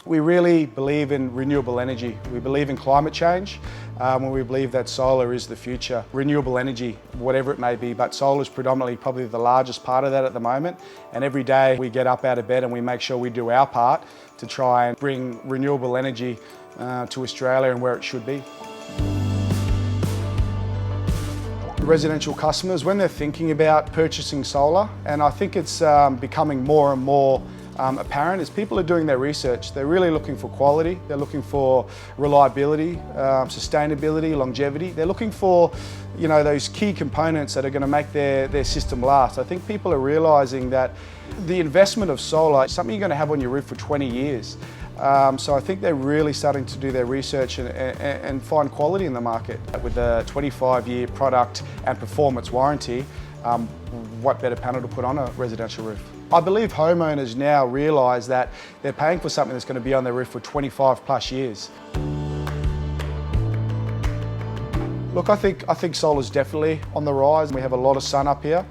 We really believe in renewable energy. We believe in climate change, and we believe that solar is the future. Renewable energy, whatever it may be, but solar is predominantly probably the largest part of that at the moment. And every day we get up out of bed and we make sure we do our part to try and bring renewable energy to Australia and where it should be. Residential customers, when they're thinking about purchasing solar, and I think it's becoming more and more apparent as people are doing their research, they're really looking for quality, they're looking for reliability, sustainability, longevity. They're looking for, you know, those key components that are going to make their system last. I think people are realising that the investment of solar is something you're going to have on your roof for 20 years. So I think they're really starting to do their research and find quality in the market. With the 25-year product and performance warranty, what better panel to put on a residential roof? I believe homeowners now realise that they're paying for something that's going to be on their roof for 25 plus years. Look, I think solar's definitely on the rise. We have a lot of sun up here.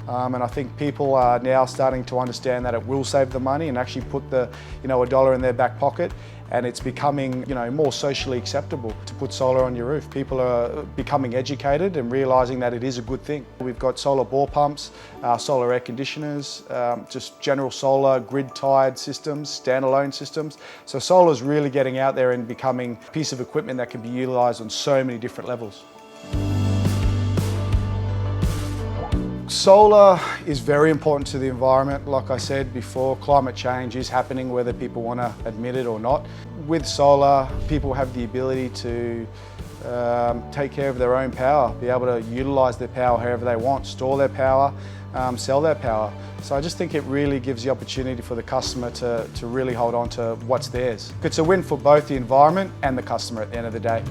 And I think people are now starting to understand that it will save them money and actually put a dollar in their back pocket. And it's becoming, more socially acceptable to put solar on your roof. People are becoming educated and realising that it is a good thing. We've got solar bore pumps, solar air conditioners, just general solar grid-tied systems, standalone systems. So solar is really getting out there and becoming a piece of equipment that can be utilised on so many different levels. Solar is very important to the environment. Like I said before, climate change is happening whether people want to admit it or not. With solar, people have the ability to take care of their own power, be able to utilise their power however they want, store their power, sell their power. So I just think it really gives the opportunity for the customer to really hold on to what's theirs. It's a win for both the environment and the customer at the end of the day.